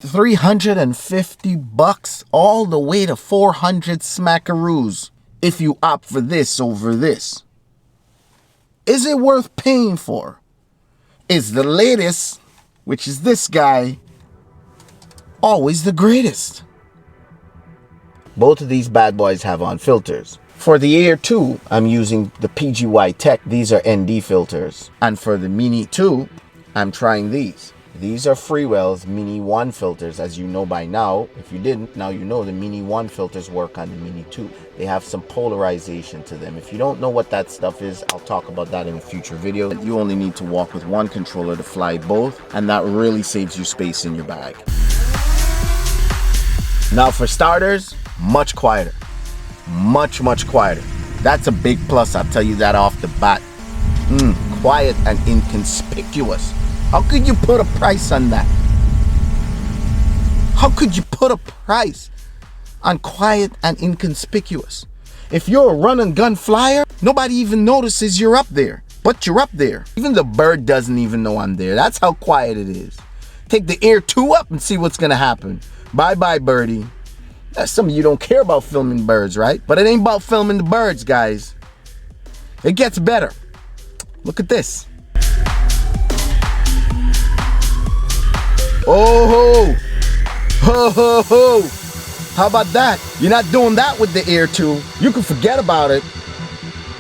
$350 all the way to 400 smackaroos if you opt for this over this. Is it worth paying for? Is the latest, which is this guy, always the greatest? Both of these bad boys have on filters. For the Air 2, I'm using the PGY Tech. These are ND filters. And for the Mini 2, I'm trying these. These are Freewell's Mini 1 filters, as you know by now. If you didn't, now you know the Mini 1 filters work on the Mini 2. They have some polarization to them. If you don't know what that stuff is, I'll talk about that in a future video. You only need to walk with one controller to fly both, and that really saves you space in your bag. Now for starters, much quieter. Much quieter. That's a big plus, I'll tell you that off the bat. Quiet and inconspicuous. How could you put a price on that? How could you put a price on quiet and inconspicuous? If you're a run and gun flyer, nobody even notices you're up there, but you're up there. Even the bird doesn't even know I'm there. That's how quiet it is. Take the Air 2 up and see what's gonna happen. Bye-bye, birdie. Some of you don't care about filming birds, right? But it ain't about filming the birds, guys. It gets better. Look at this. Oh ho, ho ho ho. How about that? You're not doing that with the Air 2. You can forget about it.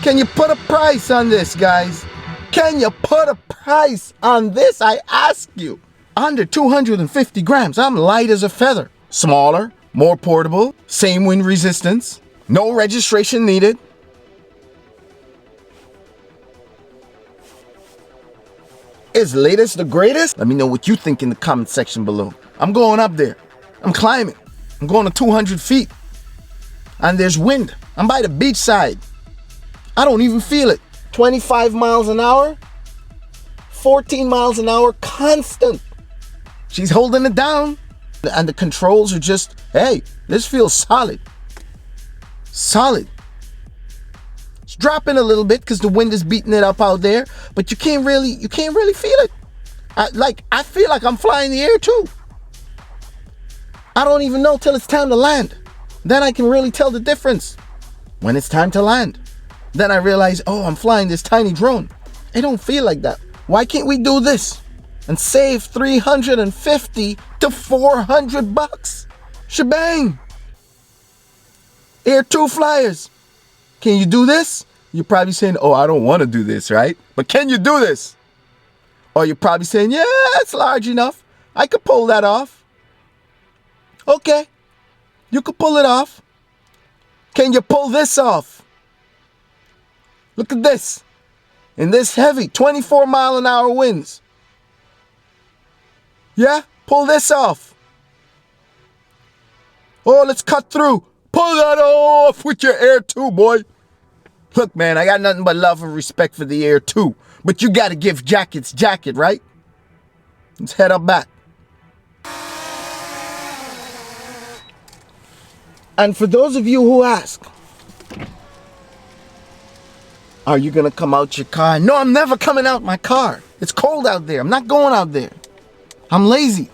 Can you put a price on this, guys? Can you put a price on this, I ask you? Under 250 grams, I'm light as a feather. Smaller, more portable, same wind resistance, no registration needed. Is latest the greatest? Let me know what you think in the comment section below. I'm going up there. I'm climbing. I'm going to 200 feet. And there's wind. I'm by the beach side. I don't even feel it. 25 miles an hour. 14 miles an hour constant. She's holding it down. And the controls are just, hey, this feels solid. Solid. It's dropping a little bit because the wind is beating it up out there, but you can't really feel it. I feel like I'm flying the Air 2. I don't even know till it's time to land. Then I can really tell the difference. When it's time to land, then I realize, oh, I'm flying this tiny drone. It don't feel like that. Why can't we do this and save 350 to 400 bucks? Shebang. Air 2 flyers. Can you do this? You're probably saying, oh, I don't want to do this, right? But can you do this? Or you're probably saying, yeah, it's large enough. I could pull that off. Okay, you could pull it off. Can you pull this off? Look at this. In this heavy 24 mile an hour winds. Yeah, pull this off. Oh, let's cut through. Pull that off with your Air 2, boy. Look, man, I got nothing but love and respect for the Air 2. But you got to give jackets jacket, right? Let's head up back. And for those of you who ask, are you going to come out your car? No, I'm never coming out my car. It's cold out there. I'm not going out there. I'm lazy.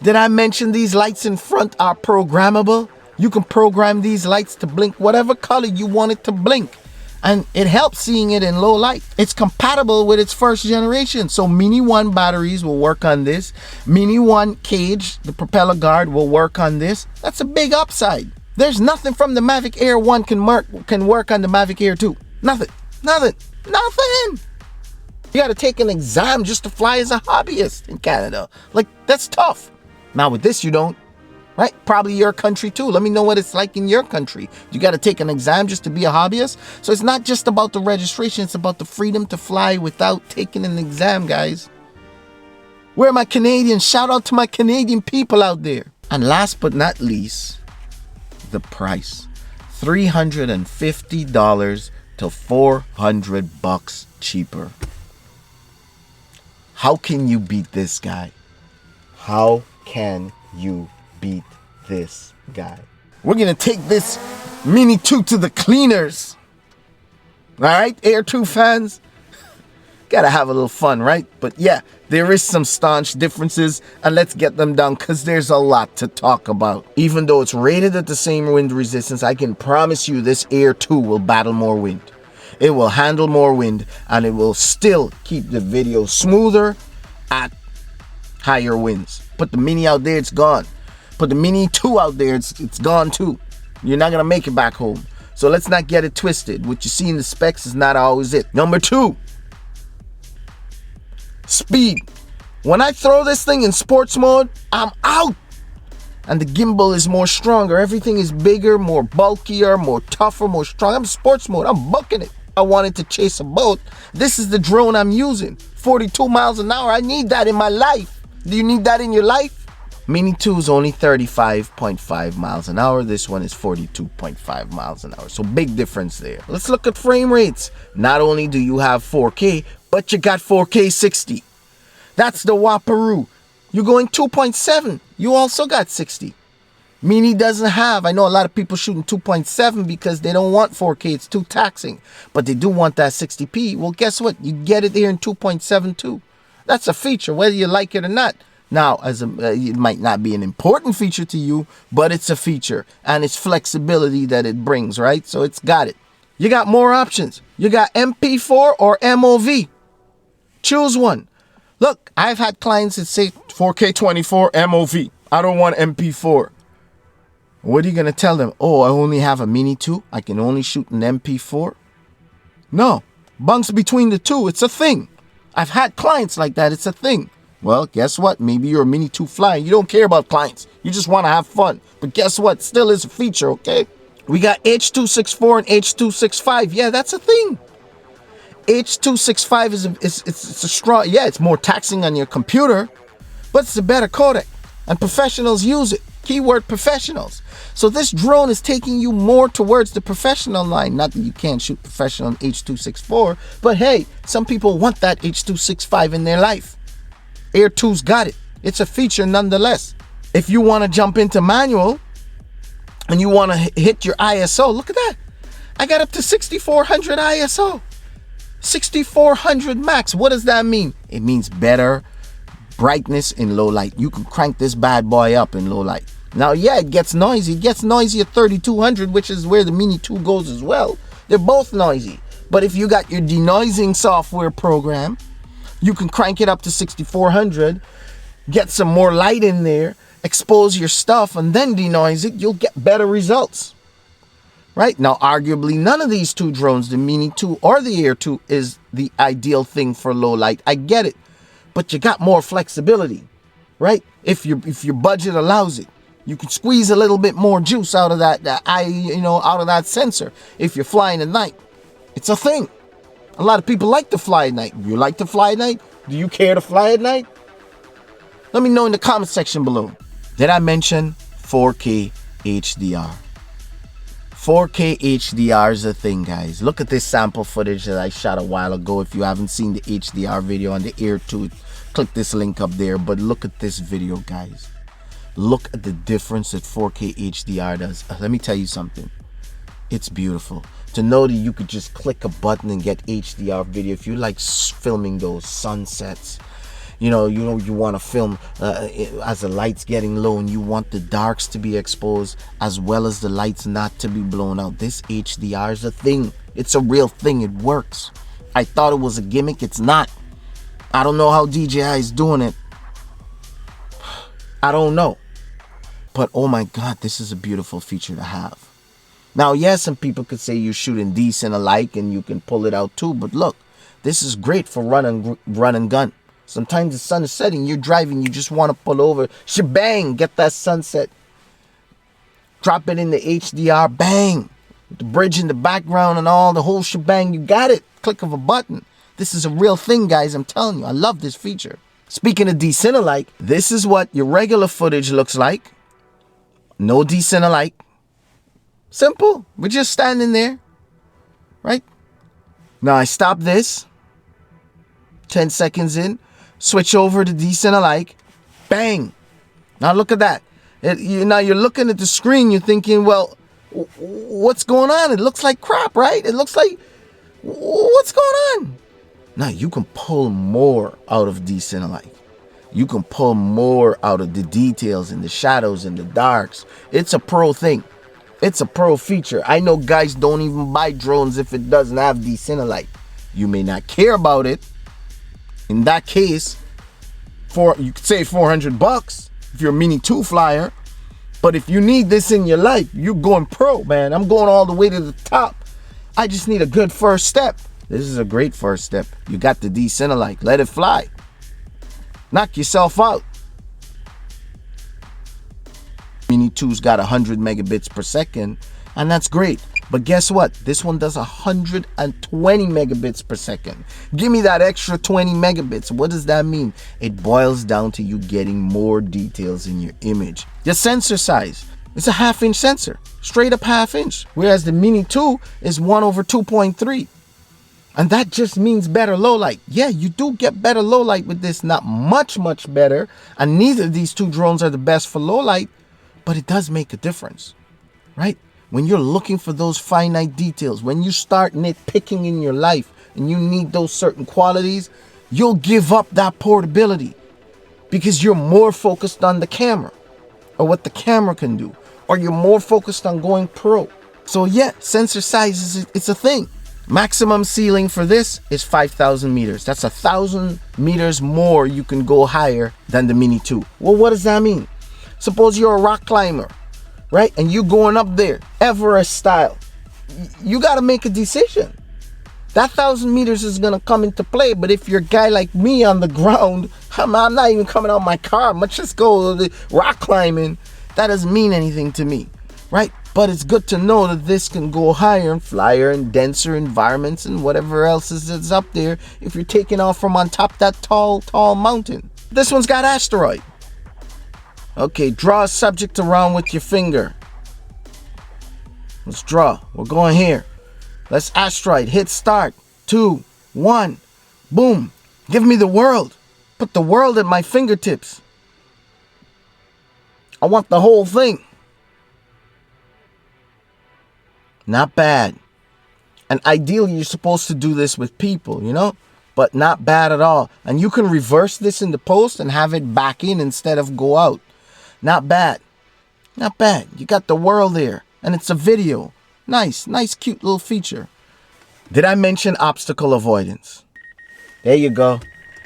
Did I mention these lights in front are programmable? You can program these lights to blink whatever color you want it to blink. And it helps seeing it in low light. It's compatible with its first generation. So Mini 1 batteries will work on this. Mini 1 cage, the propeller guard, will work on this. That's a big upside. There's nothing from the Mavic Air 1 can work on the Mavic Air 2. Nothing. Nothing. Nothing. You got to take an exam just to fly as a hobbyist in Canada. Like, that's tough. Now with this, you don't. Right? Probably your country too. Let me know what it's like in your country. You got to take an exam just to be a hobbyist. So it's not just about the registration. It's about the freedom to fly without taking an exam, guys. Where are my Canadians? Shout out to my Canadian people out there. And last but not least, the price. $350 to 400 bucks cheaper. How can you beat this guy? How can you beat this guy? We're gonna take this Mini 2 to the cleaners. All right, Air 2 fans, Gotta have a little fun, right? But yeah, there is some staunch differences, and let's get them down because there's a lot to talk about. Even though it's rated at the same wind resistance, I can promise you this Air 2 will battle more wind. It will handle more wind, and it will still keep the video smoother at higher winds. Put the Mini out there, it's gone. Put the Mini 2 out there, it's gone too. You're not gonna make it back home. So let's not get it twisted. What you see in the specs is not always it. Number 2, speed. When I throw this thing in sports mode, I'm out. And the gimbal is more stronger. Everything is bigger, more bulkier, more tougher, more strong. I'm sports mode, I'm bucking it. I wanted to chase a boat. This is the drone I'm using. 42 miles an hour, I need that in my life. Do you need that in your life? Mini 2 is only 35.5 miles an hour. This one is 42.5 miles an hour. So big difference there. Let's look at frame rates. Not only do you have 4K, but you got 4K 60. That's the Whopperoo. You're going 2.7. You also got 60. Mini doesn't have. I know a lot of people shooting 2.7 because they don't want 4K. It's too taxing. But they do want that 60p. Well, guess what? You get it here in 2.72. That's a feature, whether you like it or not. Now, it might not be an important feature to you, but it's a feature. And it's flexibility that it brings, right? So it's got it. You got more options. You got MP4 or MOV. Choose one. Look, I've had clients that say 4K 24 MOV. I don't want MP4. What are you going to tell them? Oh, I only have a Mini 2. I can only shoot an MP4. No. Bunks between the two. It's a thing. I've had clients like that. It's a thing. Well, guess what? Maybe you're a Mini 2 flying. You don't care about clients. You just want to have fun. But guess what? Still is a feature, okay? We got H.264 and H.265. Yeah, that's a thing. H.265 is a strong, yeah, it's more taxing on your computer, but it's a better codec. And professionals use it. Keyword professionals. So this drone is taking you more towards the professional line. Not that you can't shoot professional on H.264, but hey, some people want that H.265 in their life. Air 2's got it. It's a feature nonetheless. If you want to jump into manual and you want to hit your ISO, look at that. I got up to 6400 ISO. 6400 max. What does that mean? It means better brightness in low light. You can crank this bad boy up in low light. Now, yeah, it gets noisy. It gets noisy at 3200, which is where the Mini 2 goes as well. They're both noisy. But if you got your denoising software program, you can crank it up to 6400, get some more light in there, expose your stuff, and then denoise it. You'll get better results. Right? Now, arguably, none of these two drones, the Mini 2 or the Air 2, is the ideal thing for low light. I get it. But you got more flexibility, right? If your budget allows it. You can squeeze a little bit more juice out of that out of that sensor if you're flying at night. It's a thing. A lot of people like to fly at night. You like to fly at night? Do you care to fly at night? Let me know in the comment section below. Did I mention 4K HDR? 4K HDR is a thing, guys. Look at this sample footage that I shot a while ago. If you haven't seen the HDR video on the Air 2, click this link up there. But look at this video, guys. Look at the difference that 4K HDR does. Let me tell you something. It's beautiful. To know that you could just click a button and get HDR video. If you like filming those sunsets, you want to film as the light's getting low and you want the darks to be exposed as well as the lights not to be blown out. This HDR is a thing. It's a real thing. It works. I thought it was a gimmick. It's not. I don't know how DJI is doing it. I don't know. But oh my God, this is a beautiful feature to have. Now, yes, some people could say you're shooting decent alike and you can pull it out too. But look, this is great for run and gun. Sometimes the sun is setting, you're driving, you just want to pull over. Shebang, get that sunset. Drop it in the HDR, bang. With the bridge in the background and all, the whole shebang, you got it. Click of a button. This is a real thing, guys, I'm telling you. I love this feature. Speaking of decent alike, this is what your regular footage looks like. No decent alike. Simple. We're just standing there, right? Now I stop this. 10 seconds in. Switch over to decent alike. Bang. Now look at that. Now you're looking at the screen. You're thinking, well, what's going on? It looks like crap, right? It looks like, what's going on? Now you can pull more out of Decentralight. You can pull more out of the details and the shadows and the darks. It's a pro thing. It's a pro feature. I know guys don't even buy drones if it doesn't have Decentralight. You may not care about it. In that case, you could say $400 if you're a Mini 2 flyer. But if you need this in your life, you're going pro, man. I'm going all the way to the top. I just need a good first step. This is a great first step. You got the Decentralight. Let it fly. Knock yourself out. Mini 2's got 100 megabits per second, and that's great. But guess what? This one does 120 megabits per second. Give me that extra 20 megabits. What does that mean? It boils down to you getting more details in your image. Your sensor size. It's a 1/2 inch sensor. Straight up 1/2 inch. Whereas the Mini 2 is 1/2.3. And that just means better low light. Yeah, you do get better low light with this. Not much better. And neither of these two drones are the best for low light. But it does make a difference, right? When you're looking for those finite details, when you start nitpicking in your life and you need those certain qualities, you'll give up that portability because you're more focused on the camera or what the camera can do, or you're more focused on going pro. So yeah, sensor size it's a thing. Maximum ceiling for this is 5,000 meters. That's 1,000 meters more you can go higher than the Mini 2. Well, what does that mean? Suppose you're a rock climber, right? And you going up there, Everest style. You got to make a decision. That 1,000 meters is going to come into play. But if you're a guy like me on the ground, I'm not even coming out my car. Much just go rock climbing. That doesn't mean anything to me, right? But it's good to know that this can go higher and flyer and denser environments and whatever else is up there if you're taking off from on top of that tall mountain. This one's got asteroid. Okay, draw a subject around with your finger. Let's draw. We're going here. Let's asteroid. Hit start. 2, 1. Boom. Give me the world. Put the world at my fingertips. I want the whole thing. Not bad. And ideally, you're supposed to do this with people, you know? But not bad at all. And you can reverse this in the post and have it back in instead of go out. Not bad. Not bad. You got the world there. And it's a video. Nice, cute little feature. Did I mention obstacle avoidance? There you go.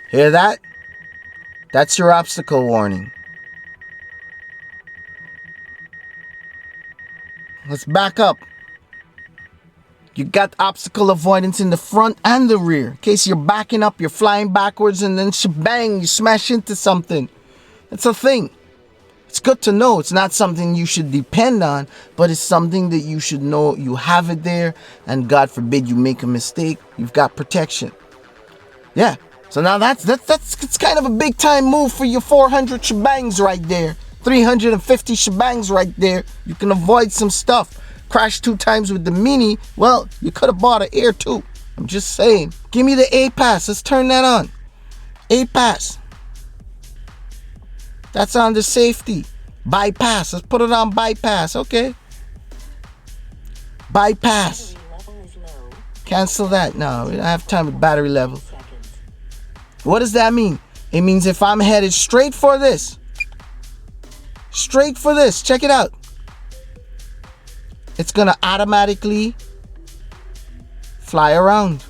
Hear that? That's your obstacle warning. Let's back up. You got obstacle avoidance in the front and the rear. In case you're backing up, you're flying backwards, and then shebang, you smash into something. It's a thing. It's good to know. It's not something you should depend on, but it's something that you should know you have it there, and God forbid you make a mistake, you've got protection. Yeah. So now that's it's kind of a big time move for your 400 shebangs right there. 350 shebangs right there. You can avoid some stuff. Crashed 2 times with the Mini. Well, you could have bought an Air 2. I'm just saying. Give me the A-Pass. Let's turn that on. A-Pass. That's on the safety. Bypass. Let's put it on bypass. Okay. Bypass. Cancel that. No, we don't have time with battery level. What does that mean? It means if I'm headed straight for this. Straight for this. Check it out. It's going to automatically fly around.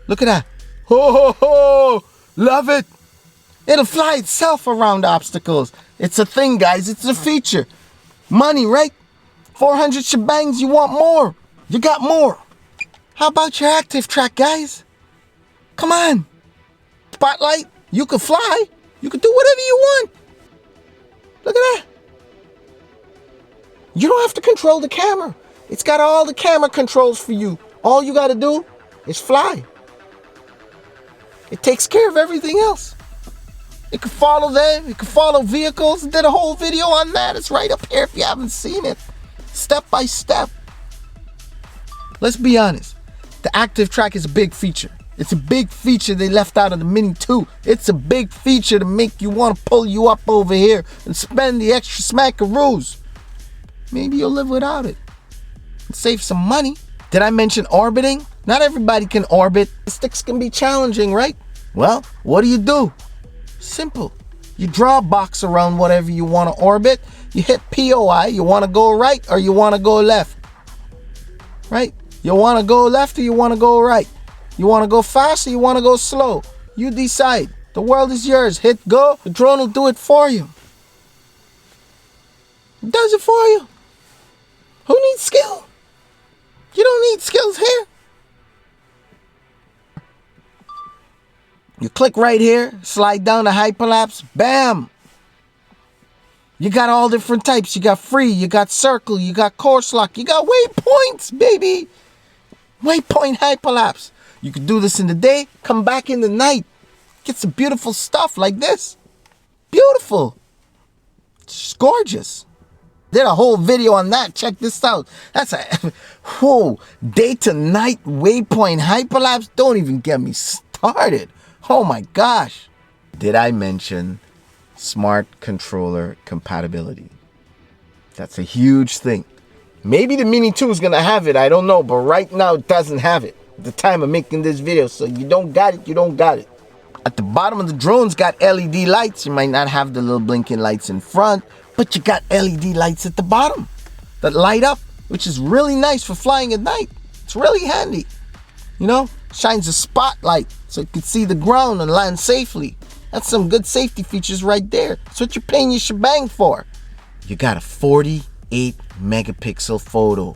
Look at that. Ho, ho, ho. Love it. It'll fly itself around obstacles. It's a thing, guys. It's a feature. Money, right? 400 shebangs. You want more. You got more. How about your active track, guys? Come on. Spotlight. You can fly. You can do whatever you want. Look at that. You don't have to control the camera. It's got all the camera controls for you. All you got to do is fly. It takes care of everything else. It can follow them. It can follow vehicles. Did a whole video on that. It's right up here if you haven't seen it. Step by step. Let's be honest. The active track is a big feature. It's a big feature they left out of the Mini 2. It's a big feature to make you want to pull you up over here and spend the extra smackaroos. Maybe you'll live without it and save some money. Did I mention orbiting? Not everybody can orbit. Sticks can be challenging, right? Well, what do? Simple. You draw a box around whatever you want to orbit. You hit POI. You want to go right or you want to go left? Right? You want to go left or you want to go right? You want to go fast or you want to go slow? You decide. The world is yours. Hit go. The drone will do it for you. It does it for you. Who needs skill? You don't need skills here. You click right here, slide down to hyperlapse, bam. You got all different types. You got free, you got circle, you got course lock, you got waypoints, baby. Waypoint hyperlapse. You can do this in the day, come back in the night. Get some beautiful stuff like this. Beautiful. It's gorgeous. Did a whole video on that. Check this out. That's a whoa, day to night waypoint hyperlapse. Don't even get me started. Oh my gosh. Did I mention smart controller compatibility? That's a huge thing. Maybe the Mini 2 is going to have it. I don't know. But right now it doesn't have it at the time of making this video. So you don't got it. You don't got it. At the bottom of the drone's got LED lights. You might not have the little blinking lights in front. But you got LED lights at the bottom that light up. Which is really nice for flying at night. It's really handy. You know? Shines a spotlight so you can see the ground and land safely. That's some good safety features right there. That's what you're paying your shebang for. You got a 48 megapixel photo.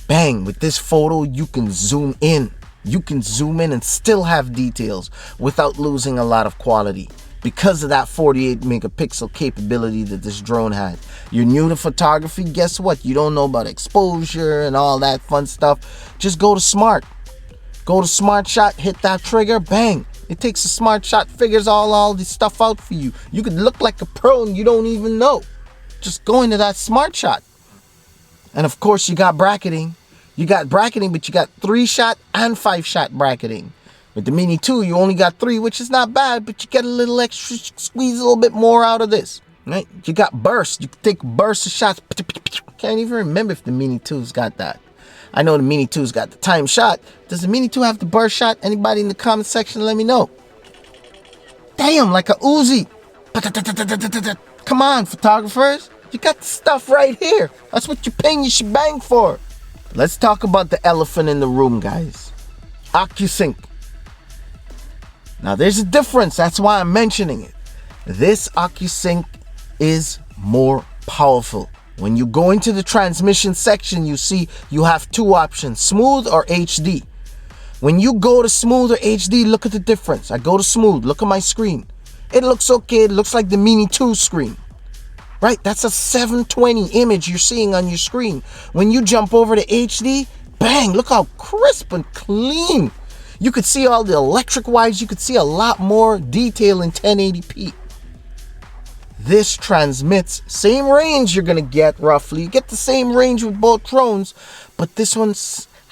Bang, with this photo you can zoom in. You can zoom in and still have details without losing a lot of quality. Because of that 48 megapixel capability that this drone had. You're new to photography, guess what? You don't know about exposure and all that fun stuff. Just go to Smart. Go to Smart Shot, hit that trigger, bang. It takes a Smart Shot, figures all this stuff out for you. You could look like a pro and you don't even know. Just go into that Smart Shot. And of course you got bracketing. You got bracketing, but you got 3-shot and 5-shot bracketing. With the Mini 2, you only got 3, which is not bad, but you get a little extra, squeeze a little bit more out of this. Right? You got burst. You can take bursts of shots. Can't even remember if the Mini 2's got that. I know the Mini 2's got the time shot. Does the Mini 2 have the burst shot? Anybody in the comment section, let me know. Damn, like a Uzi. Come on, photographers. You got the stuff right here. That's what you're paying your shebang for. Let's talk about the elephant in the room, guys. OcuSync. Now, there's a difference. That's why I'm mentioning it. This OcuSync is more powerful. When you go into the transmission section, you see you have 2 options, smooth or HD. When you go to smooth or HD, look at the difference. I go to smooth, look at my screen. It looks okay, it looks like the Mini 2 screen. Right, that's a 720 image you're seeing on your screen. When you jump over to HD, bang, look how crisp and clean. You could see all the electric wires, you could see a lot more detail in 1080p. This transmits same range you're gonna get roughly. You get the same range with both drones, but this one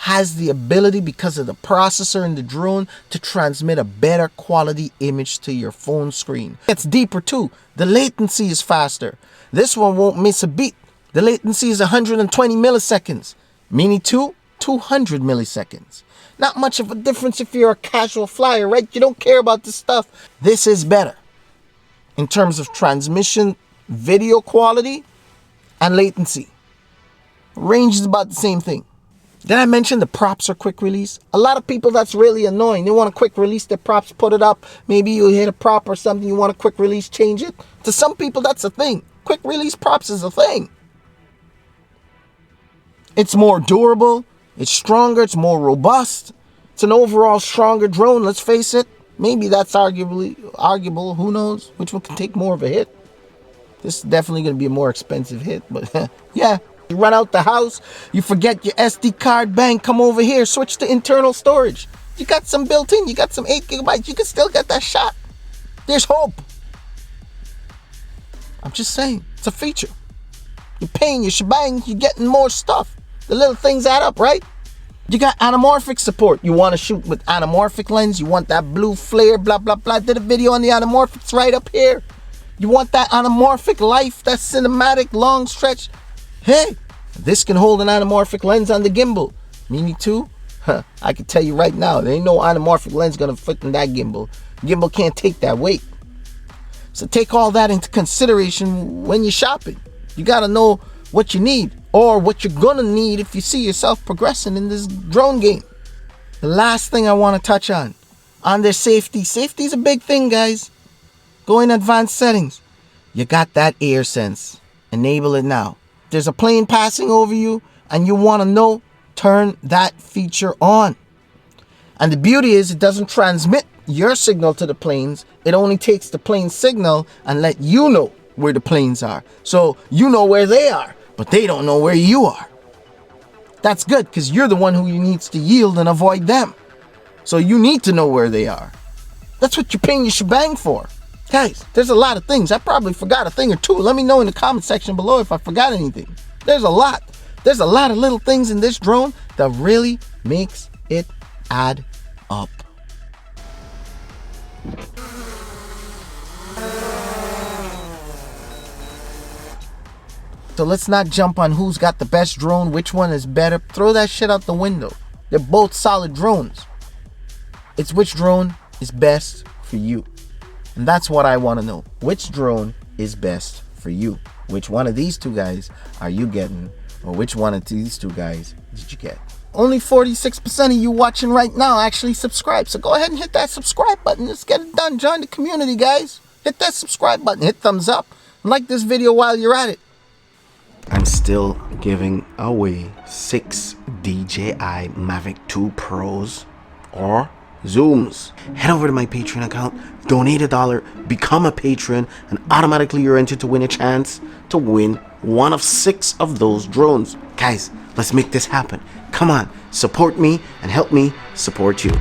has the ability, because of the processor in the drone, to transmit a better quality image to your phone screen. It's deeper too. The latency is faster. This one won't miss a beat. The latency is 120 milliseconds. Mini 2, 200 milliseconds. Not much of a difference if you're a casual flyer, right? You don't care about this stuff. This is better in terms of transmission, video quality, and latency. Range is about the same thing. Did I mention the props are quick release? A lot of people, that's really annoying. They want a quick release their props, put it up. Maybe you hit a prop or something, you want a quick release, change it. To some people, that's a thing. Quick release props is a thing. It's more durable, it's stronger, it's more robust. It's an overall stronger drone, let's face it. Maybe that's arguable, who knows? Which one can take more of a hit? This is definitely going to be a more expensive hit, but yeah. You run out the house, you forget your SD card, bang, come over here, switch to internal storage. You got some built in, you got some 8 gigabytes, you can still get that shot. There's hope. I'm just saying, it's a feature. You're paying your shebang, you're getting more stuff. The little things add up, right? You got anamorphic support. You want to shoot with anamorphic lens, you want that blue flare, blah, blah, blah. I did a video on the anamorphics right up here. You want that anamorphic life, that cinematic long stretch. Hey, this can hold an anamorphic lens on the gimbal. Mini 2? Huh, I can tell you right now, there ain't no anamorphic lens gonna fit in that gimbal. Gimbal can't take that weight. So take all that into consideration when you're shopping. You gotta know what you need, or what you're gonna need if you see yourself progressing in this drone game. The last thing I want to touch on their safety. Safety is a big thing, guys. Go in advanced settings. You got that air sense. Enable it now. There's a plane passing over you and you want to know, turn that feature on. And the beauty is it doesn't transmit your signal to the planes. It only takes the plane signal and let you know where the planes are. So you know where they are, but they don't know where you are. That's good, because you're the one who needs to yield and avoid them. So you need to know where they are. That's what you're paying your shebang for. Guys, there's a lot of things. I probably forgot a thing or two. Let me know in the comment section below if I forgot anything. There's a lot. There's a lot of little things in this drone that really makes it add up. So let's not jump on who's got the best drone, which one is better. Throw that shit out the window. They're both solid drones. It's which drone is best for you. And that's what I want to know. Which drone is best for you? Which one of these two guys are you getting? Or which one of these two guys did you get? Only 46% of you watching right now actually subscribe. So go ahead and hit that subscribe button. Let's get it done. Join the community, guys. Hit that subscribe button. Hit thumbs up. Like this video while you're at it. I'm still giving away 6 DJI Mavic 2 Pros or Zooms. Head over to my Patreon account, donate $1, become a patron, and automatically you're entered to win a chance to win one of 6 of those drones. Guys, let's make this happen. Come on, support me and help me support you.